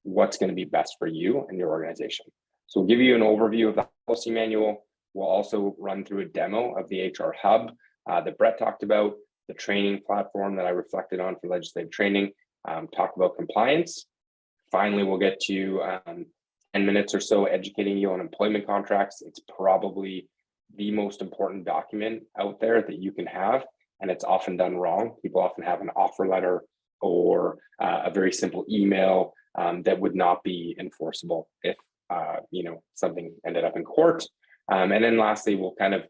what's going to be best for you and your organization. So we'll give you an overview of the policy manual. We'll also run through a demo of the HR Hub that Brett talked about, the training platform that I reflected on for legislative training, talk about compliance. Finally, we'll get to 10 minutes or so educating you on employment contracts. It's probably the most important document out there that you can have, and it's often done wrong. People often have an offer letter or a very simple email that would not be enforceable if something ended up in court. And then lastly, we'll kind of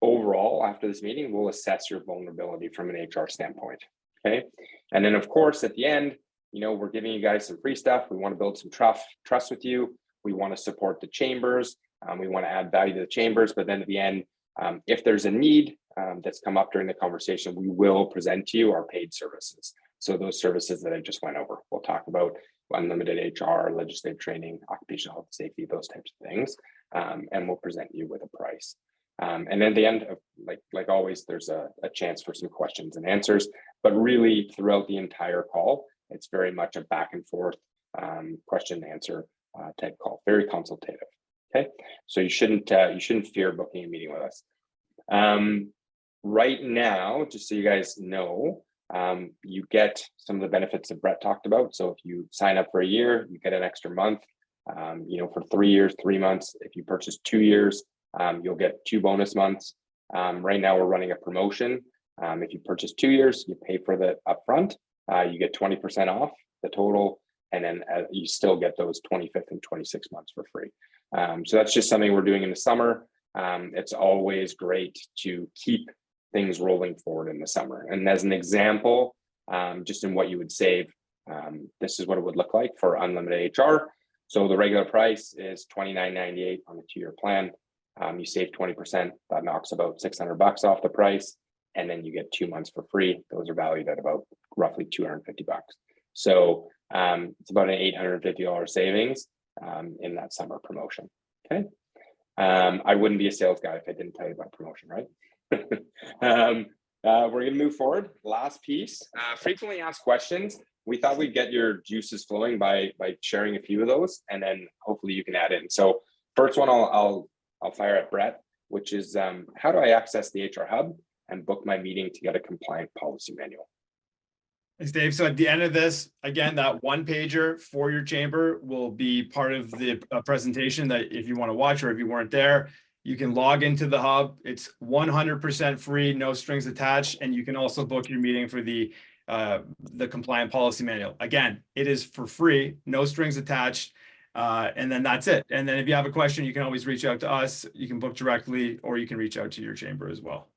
overall, after this meeting, we'll assess your vulnerability from an HR standpoint. Okay. And then of course, at the end, we're giving you guys some free stuff. We want to build some trust with you. We want to support the chambers. We want to add value to the chambers. But then at the end, if there's a need that's come up during the conversation, we will present to you our paid services. So those services that I just went over, we'll talk about unlimited HR, legislative training, occupational health and safety, those types of things. And we'll present you with a price. And then at the end, of, like always, there's a chance for some questions and answers. But really, throughout the entire call, it's very much a back and forth question and answer type call, very consultative. Okay, so you shouldn't fear booking a meeting with us. Right now, just so you guys know, you get some of the benefits that Brett talked about. So if you sign up for a year, you get an extra month. For 3 years, 3 months. If you purchase 2 years, you'll get 2 bonus months. Right now, we're running a promotion. If you purchase 2 years, you pay for the upfront. You get 20% off the total, and then you still get those 25th and 26 months for free. So that's just something we're doing in the summer. It's always great to keep things rolling forward in the summer. And as an example, just in what you would save, this is what it would look like for unlimited HR. So the regular price is $29.98 on the 2-year plan. You save 20%, that knocks about $600 off the price. And then you get 2 months for free. Those are valued at about roughly $250. So it's about an $850 savings in that summer promotion. Okay. I wouldn't be a sales guy if I didn't tell you about promotion, right? We're going to move forward. Last piece, frequently asked questions. We thought we'd get your juices flowing by sharing a few of those, and then hopefully you can add in. So first one, I'll fire at Brett, which is how do I access the HR Hub and book my meeting to get a compliant policy manual? Thanks, Dave. So at the end of this, again, that 1-pager for your chamber will be part of the presentation that if you want to watch or if you weren't there, you can log into the Hub. It's 100% free, no strings attached, and you can also book your meeting for the compliant policy manual. Again, it is for free, no strings attached, and then that's it. And then if you have a question, you can always reach out to us. You can book directly, or you can reach out to your chamber as well.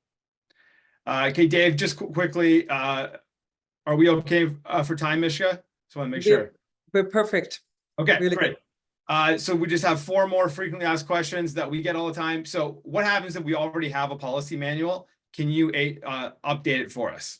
Okay, Dave, just quickly, are we okay for time, Mishka? Just want to make sure. We're perfect. Okay, really great. So we just have 4 more frequently asked questions that we get all the time. So what happens if we already have a policy manual? Can you update it for us?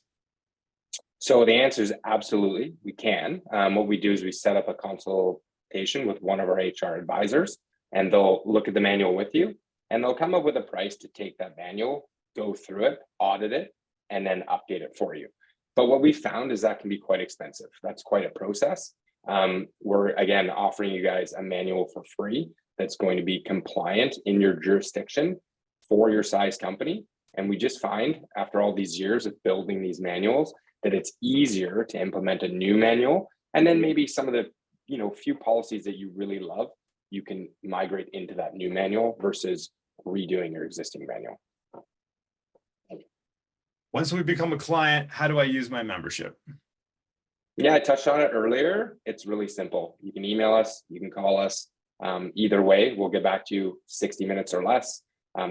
So the answer is absolutely, we can. What we do is we set up a consultation with one of our HR advisors, and they'll look at the manual with you, and they'll come up with a price to take that manual, go through it, audit it, and then update it for you. But what we found is that can be quite expensive. That's quite a process. We're again offering you guys a manual for free that's going to be compliant in your jurisdiction for your size company. And we just find after all these years of building these manuals that it's easier to implement a new manual, and then maybe some of the few policies that you really love, you can migrate into that new manual versus redoing your existing manual. Once we become a client, how do I use my membership? Yeah, I touched on it earlier. It's really simple. You can email us, you can call us. Either way, we'll get back to you 60 minutes or less.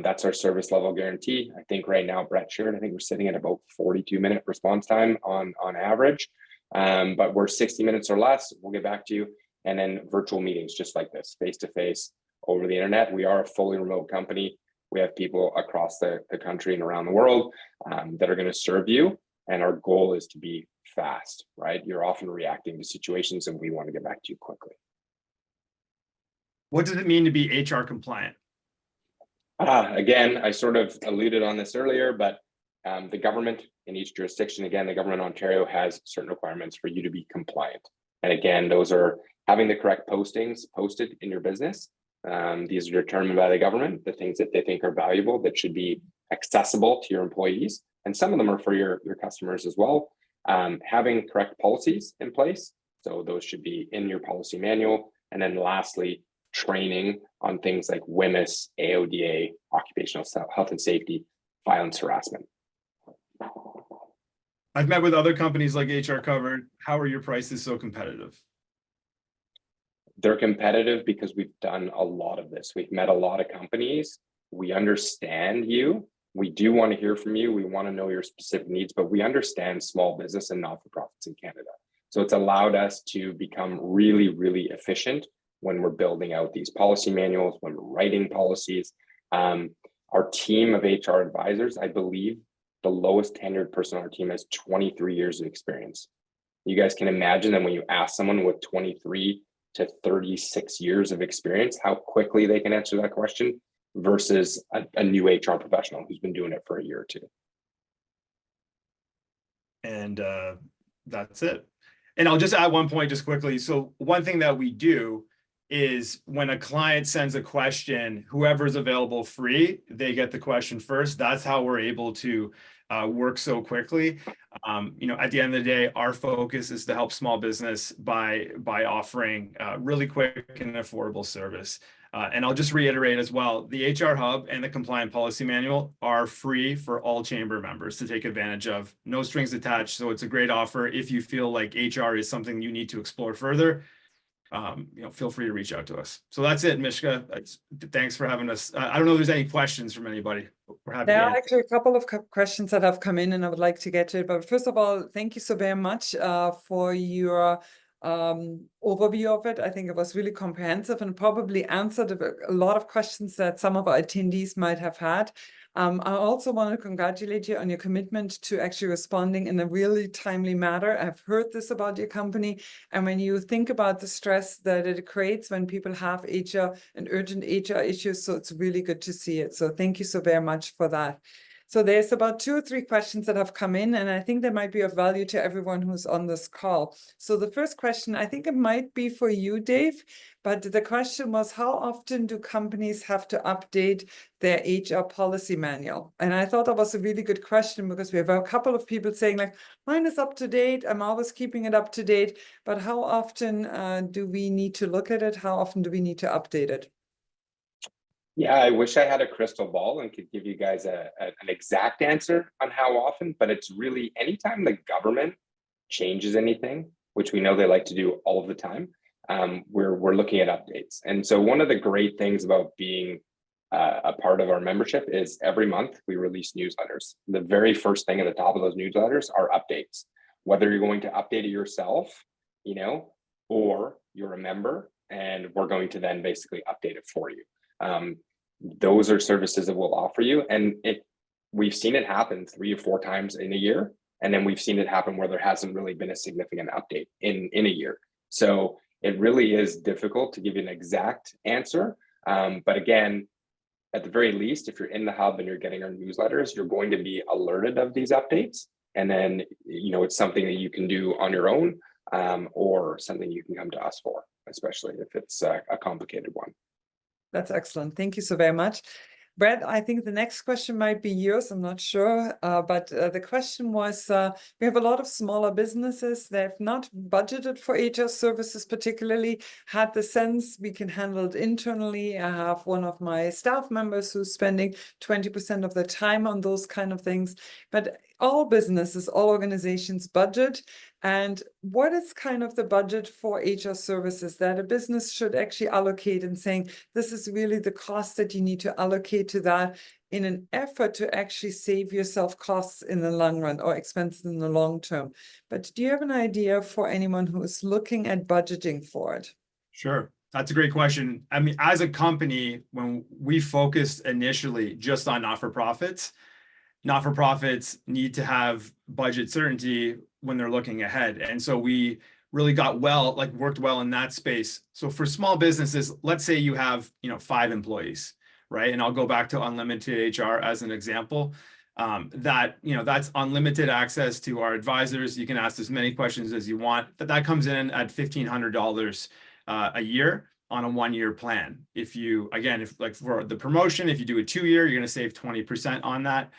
That's our service level guarantee. I think right now, Brett shared, I think we're sitting at about 42-minute response time on average. But we're 60 minutes or less, we'll get back to you. And then virtual meetings just like this, face-to-face over the internet. We are a fully remote company. We have people across the country and around the world that are going to serve you. And our goal is to be fast, right? You're often reacting to situations and we want to get back to you quickly. What does it mean to be HR compliant? Again, I sort of alluded on this earlier, but the government in each jurisdiction, again, the government of Ontario has certain requirements for you to be compliant. And again, those are having the correct postings posted in your business. These are determined by the government, the things that they think are valuable that should be accessible to your employees. And some of them are for your customers as well. Having correct policies in place. So those should be in your policy manual. And then lastly, training on things like WHMIS, AODA, occupational health and safety, violence harassment. I've met with other companies like HR Covered. How are your prices so competitive? They're competitive because we've done a lot of this. We've met a lot of companies. We understand you. We do want to hear from you. We want to know your specific needs, but we understand small business and not-for-profits in Canada. So it's allowed us to become really, really efficient when we're building out these policy manuals, when we're writing policies. Our team of HR advisors, I believe the lowest tenured person on our team has 23 years of experience. You guys can imagine that when you ask someone with 23 to 36 years of experience, how quickly they can answer that question versus a new HR professional who's been doing it for a year or two. And that's it. And I'll just add one point just quickly. So one thing that we do is when a client sends a question, whoever's available free, they get the question first. That's how we're able to work so quickly. At the end of the day, our focus is to help small business by offering really quick and affordable service. And I'll just reiterate as well, the HR Hub and the Compliant Policy Manual are free for all chamber members to take advantage of. No strings attached. So it's a great offer. If you feel like HR is something you need to explore further, feel free to reach out to us. So that's it, Mishka. Thanks for having us. I don't know if there's any questions from anybody. We're happy There to are answer. actually a couple of questions that have come in and I would like to get to it. But first of all, thank you so very much for your overview of it. I think it was really comprehensive and probably answered a lot of questions that some of our attendees might have had. I also want to congratulate you on your commitment to actually responding in a really timely manner. I've heard this about your company. And when you think about the stress that it creates when people have HR and urgent HR issues, so it's really good to see it. So thank you so very much for that. So there's about 2 or 3 questions that have come in, and I think they might be of value to everyone who's on this call. So the first question, I think it might be for you, Dave, but the question was, how often do companies have to update their HR policy manual? And I thought that was a really good question because we have a couple of people saying like, mine is up to date. I'm always keeping it up to date. But how often do we need to look at it? How often do we need to update it? Yeah, I wish I had a crystal ball and could give you guys an exact answer on how often, but it's really anytime the government changes anything, which we know they like to do all of the time, we're looking at updates. And so one of the great things about being a part of our membership is every month we release newsletters. The very first thing at the top of those newsletters are updates, whether you're going to update it yourself, or you're a member, and we're going to then basically update it for you. Those are services that we'll offer you, and we've seen it happen 3 or 4 times in a year, and then we've seen it happen where there hasn't really been a significant update in a year. So it really is difficult to give you an exact answer, but again, at the very least, if you're in the hub and you're getting our newsletters, you're going to be alerted of these updates, and then it's something that you can do on your own, or something you can come to us for, especially if it's a complicated one. That's excellent. Thank you so very much. Brad, I think the next question might be yours. I'm not sure, but the question was, we have a lot of smaller businesses that have not budgeted for HR services, particularly had the sense we can handle it internally. I have one of my staff members who's spending 20% of their time on those kind of things, but all businesses, all organizations budget. And what is kind of the budget for HR services that a business should actually allocate, and saying, this is really the cost that you need to allocate to that in an effort to actually save yourself costs in the long run or expenses in the long term. But do you have an idea for anyone who is looking at budgeting for it? Sure. That's a great question. I mean, as a company, when we focused initially just on not-for-profits need to have budget certainty when they're looking ahead. And so we really worked well in that space. So for small businesses, let's say you have, 5 employees, right? And I'll go back to unlimited HR as an example. That's unlimited access to our advisors. You can ask as many questions as you want, but that comes in at $1,500 a year on a 1-year plan. If like for the promotion, if you do a 2-year, you're going to save 20% on that.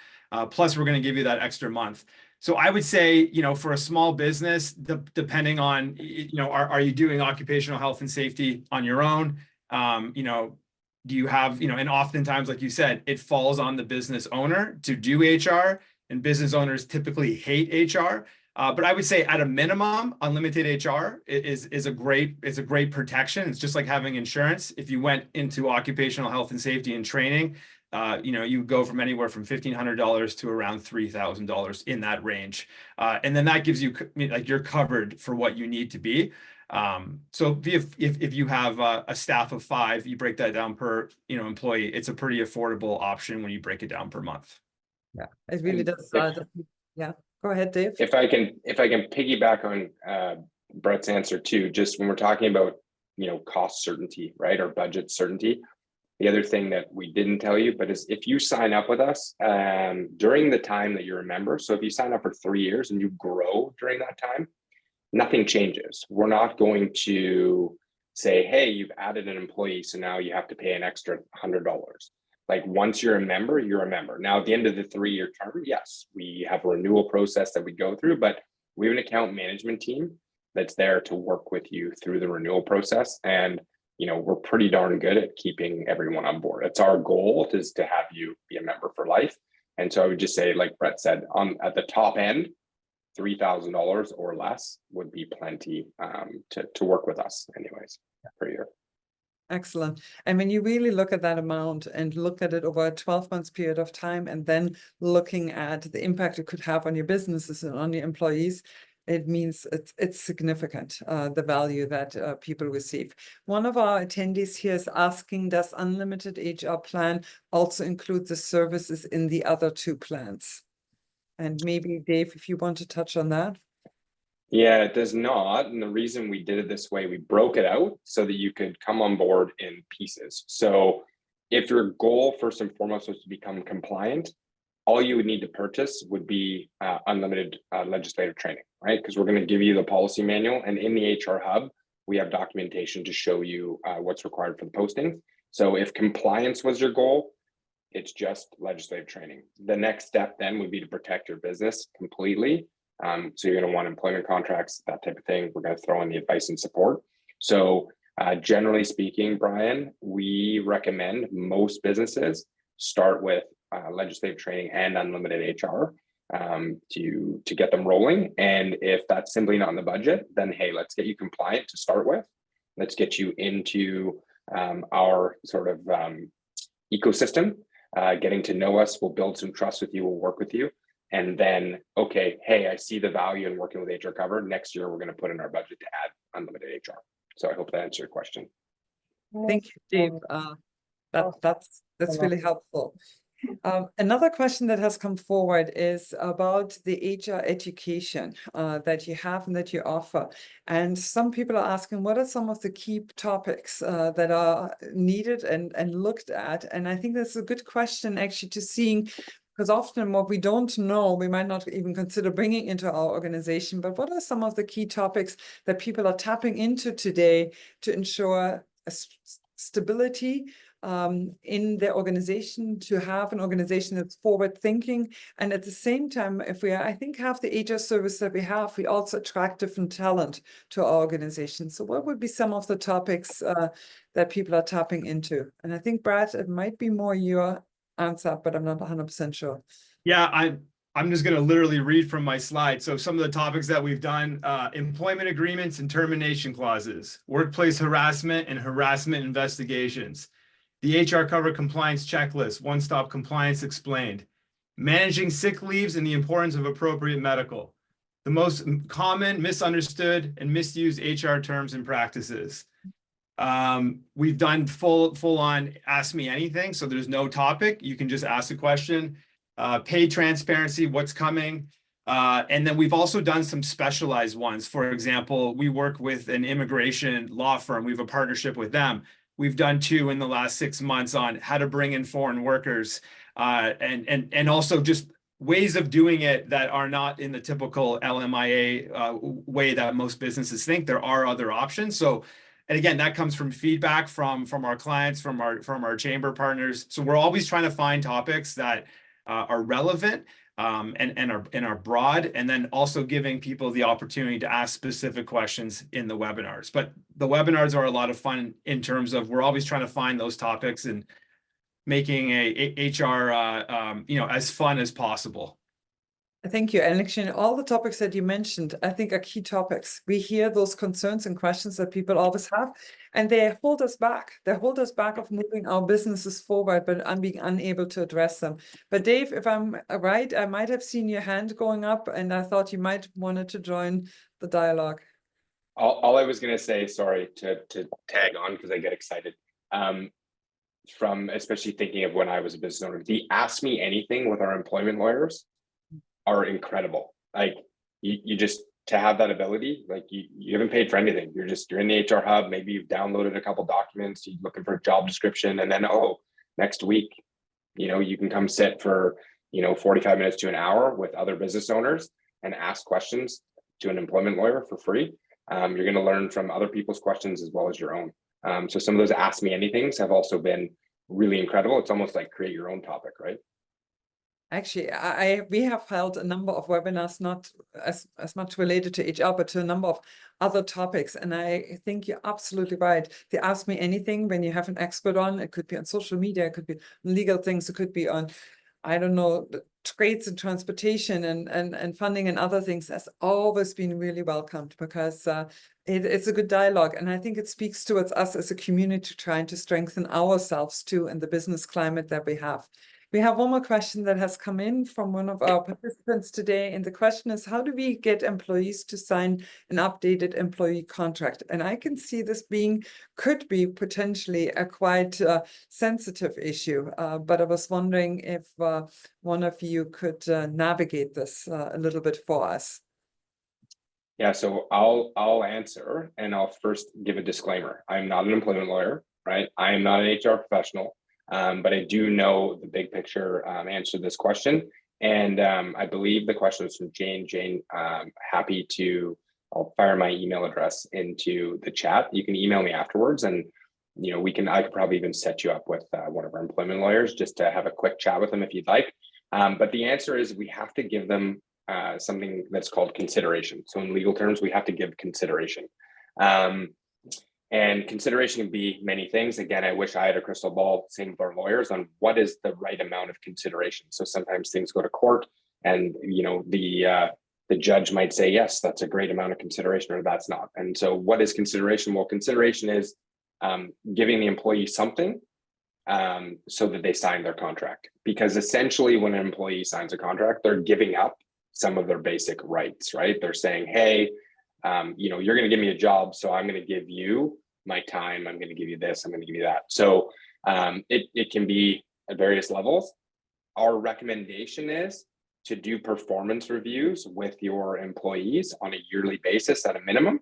Plus, we're going to give you that extra month. So I would say, for a small business, depending on, are you doing occupational health and safety on your own? Do you have, and oftentimes, like you said, it falls on the business owner to do HR, and business owners typically hate HR. But I would say at a minimum, unlimited HR is a great protection. It's just like having insurance. If you went into occupational health and safety and training, you go from anywhere from $1,500 to around $3,000 in that range. And then that gives you, like, you're covered for what you need to be. So if you have a staff of 5, you break that down per, employee, it's a pretty affordable option when you break it down per month. Yeah, it really does. Yeah, go ahead, Dave. If I can piggyback on Brett's answer too, just when we're talking about, cost certainty, right, or budget certainty. The other thing that we didn't tell you, but is if you sign up with us during the time that you're a member, so if you sign up for 3 years and you grow during that time, nothing changes. We're not going to say, hey, you've added an employee, so now you have to pay an extra $100. Like, once you're a member, you're a member. Now, at the end of the 3-year term, yes, we have a renewal process that we go through, but we have an account management team that's there to work with you through the renewal process. And we're pretty darn good at keeping everyone on board. It's our goal is to have you be a member for life. And so I would just say, like Brett said, at the top end, $3,000 or less would be plenty to work with us anyways per year. Excellent. And when you really look at that amount and look at it over a 12-month period of time, and then looking at the impact it could have on your businesses and on your employees, it means it's significant, the value that people receive. One of our attendees here is asking, does unlimited HR plan also include the services in the other 2 plans? And maybe, Dave, if you want to touch on that. Yeah, it does not. And the reason we did it this way, we broke it out so that you could come on board in pieces. So if your goal first and foremost was to become compliant, all you would need to purchase would be unlimited legislative training, right? Because we're going to give you the policy manual, and in the HR hub, we have documentation to show you what's required for the posting. So if compliance was your goal, it's just legislative training. The next step then would be to protect your business completely. So you're going to want employment contracts, that type of thing. We're going to throw in the advice and support. So generally speaking, Brian, we recommend most businesses start with legislative training and unlimited HR to get them rolling. And if that's simply not in the budget, then hey, let's get you compliant to start with. Let's get you into our sort of ecosystem, getting to know us. We'll build some trust with you. We'll work with you. And then, okay, hey, I see the value in working with HR Cover. Next year, we're going to put in our budget to add unlimited HR. So I hope that answered your question. Thank you, Dave. That's really helpful. Another question that has come forward is about the HR education that you have and that you offer. And some people are asking, what are some of the key topics that are needed and looked at? And I think that's a good question, actually, to seeing Because often what we don't know, we might not even consider bringing into our organization. But what are some of the key topics that people are tapping into today to ensure a stability in their organization, to have an organization that's forward thinking? And at the same time, if we are, I think, have the HR service that we have, we also attract different talent to our organization. So what would be some of the topics that people are tapping into? And I think, Brad, it might be more your answer, but I'm not 100% sure. Yeah, I'm just going to literally read from my slide. So some of the topics that we've done, employment agreements and termination clauses, workplace harassment and harassment investigations, the HR cover compliance checklist, one-stop compliance explained, managing sick leaves and the importance of appropriate medical, the most common misunderstood and misused HR terms and practices. We've done full on ask me anything. So there's no topic. You can just ask a question. Pay transparency, what's coming. And then we've also done some specialized ones. For example, we work with an immigration law firm. We have a partnership with them. We've done 2 in the last 6 months on how to bring in foreign workers, and also just ways of doing it that are not in the typical LMIA way that most businesses think. There are other options. So, and again, that comes from feedback from our clients, from our chamber partners. So we're always trying to find topics that are relevant and are broad, and then also giving people the opportunity to ask specific questions in the webinars. But the webinars are a lot of fun in terms of we're always trying to find those topics and making a HR as fun as possible. Thank you. And actually, all the topics that you mentioned, I think, are key topics. We hear those concerns and questions that people always have, and they hold us back. They hold us back of moving our businesses forward, but I'm being unable to address them. But Dave, if I'm right, I might have seen your hand going up, and I thought you might wanted to join the dialogue. All I was going to say, sorry to tag on because I get excited. From especially thinking of when I was a business owner, the Ask Me Anything with our employment lawyers are incredible. Like you just, to have that ability, like you haven't paid for anything. You're in the HR hub. Maybe you've downloaded a couple documents, you're looking for a job description, and then, next week, you can come sit for, 45 minutes to an hour with other business owners and ask questions to an employment lawyer for free. You're going to learn from other people's questions as well as your own. So some of those Ask Me Anythings have also been really incredible. It's almost like create your own topic, right? Actually, we have held a number of webinars, not as much related to HR, but to a number of other topics. And I think you're absolutely right. They Ask Me Anything when you have an expert on. It could be on social media, it could be legal things, it could be on, I don't know, trades and transportation and funding and other things. Has always been really welcomed because it's a good dialogue. And I think it speaks towards us as a community trying to strengthen ourselves too in the business climate that we have. We have one more question that has come in from one of our participants today. And the question is, how do we get employees to sign an updated employee contract? And I can see this could be potentially a quite sensitive issue. But I was wondering if one of you could navigate this a little bit for us. Yeah, so I'll answer, and I'll first give a disclaimer. I'm not an employment lawyer, right? I am not an HR professional. But I do know the big picture answer to this question. And I believe the question was from Jane. Jane, I'll fire my email address into the chat. You can email me afterwards, and I could probably even set you up with one of our employment lawyers just to have a quick chat with them if you'd like. But the answer is we have to give them something that's called consideration. So in legal terms, we have to give consideration. And consideration can be many things. Again, I wish I had a crystal ball, same with our lawyers, on what is the right amount of consideration. So sometimes things go to court and, the judge might say, yes, that's a great amount of consideration, or that's not. And so what is consideration? Well, consideration is giving the employee something so that they sign their contract. Because essentially when an employee signs a contract, they're giving up some of their basic rights, right? They're saying, hey, you're going to give me a job, so I'm going to give you my time. I'm going to give you this. I'm going to give you that. So it can be at various levels. Our recommendation is to do performance reviews with your employees on a yearly basis at a minimum.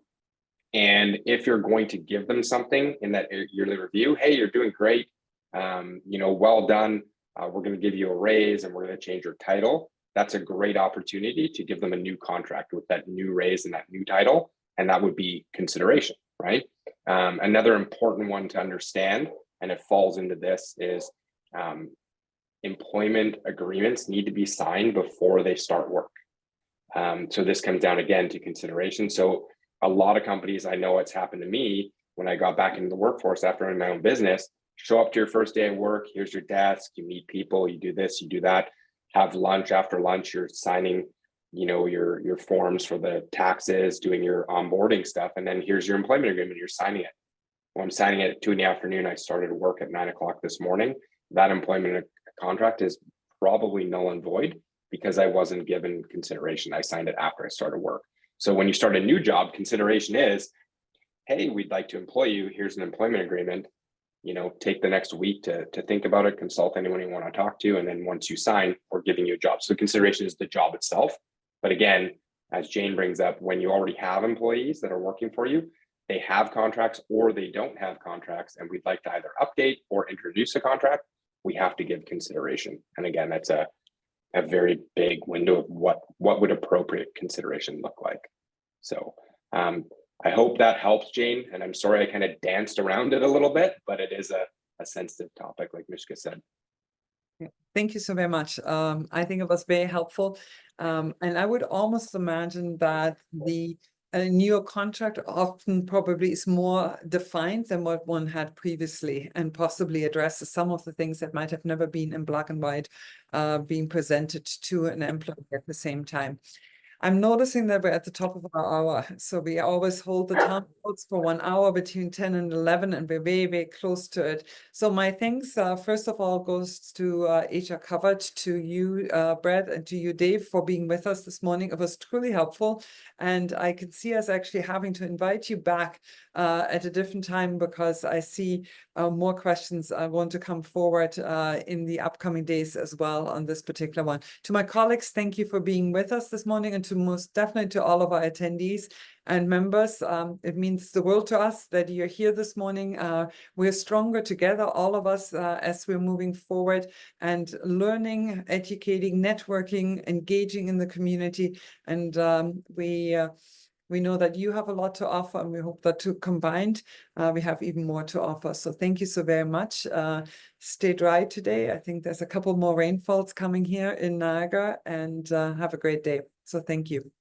And if you're going to give them something in that yearly review, hey, you're doing great. Well done. we're going to give you a raise and we're going to change your title, that's a great opportunity to give them a new contract with that new raise and that new title. And that would be consideration, right? Another important one to understand, and it falls into this, is employment agreements need to be signed before they start work. So this comes down again to consideration. So a lot of companies, I know it's happened to me when I got back into the workforce after owning my own business, show up to your first day at work, here's your desk, you meet people, you do this, you do that, have lunch. After lunch, you're signing, you know, your forms for the taxes, doing your onboarding stuff. And then here's your employment agreement, you're signing it. Well, I'm signing it at 2 in the afternoon. I started work at 9 o'clock this morning. That employment contract is probably null and void because I wasn't given consideration. I signed it after I started work. So when you start a new job, consideration is, hey, we'd like to employ you. Here's an employment agreement. You know, take the next week to think about it, consult anyone you want to talk to. And then once you sign, we're giving you a job. So consideration is the job itself. But again, as Jane brings up, when you already have employees that are working for you, they have contracts or they don't have contracts, and we'd like to either update or introduce a contract, we have to give consideration. And again, that's a very big window of what would appropriate consideration look like. So I hope that helps, Jane. And I'm sorry I kind of danced around it a little bit, but it is a sensitive topic, like Mishka said. Thank you so very much. I think it was very helpful. And I would almost imagine that the newer contract often probably is more defined than what one had previously, and possibly addresses some of the things that might have never been in black and white being presented to an employee at the same time. I'm noticing that we're at the top of our hour. So we always hold the town halls for 1 hour between 10 and 11, and we're very, very close to it. So my thanks, first of all, goes to HR Covered, to you, Brad, and to you, Dave, for being with us this morning. It was truly helpful. And I can see us actually having to invite you back at a different time, because I see more questions I want to come forward in the upcoming days as well on this particular one. To my colleagues, thank you for being with us this morning, and to most definitely to all of our attendees and members. It means the world to us that you're here this morning. We're stronger together, all of us, as we're moving forward and learning, educating, networking, engaging in the community. And we know that you have a lot to offer, and we hope that combined, we have even more to offer. So thank you so very much. Stay dry today. I think there's a couple more rainfalls coming here in Niagara, and have a great day. So thank you.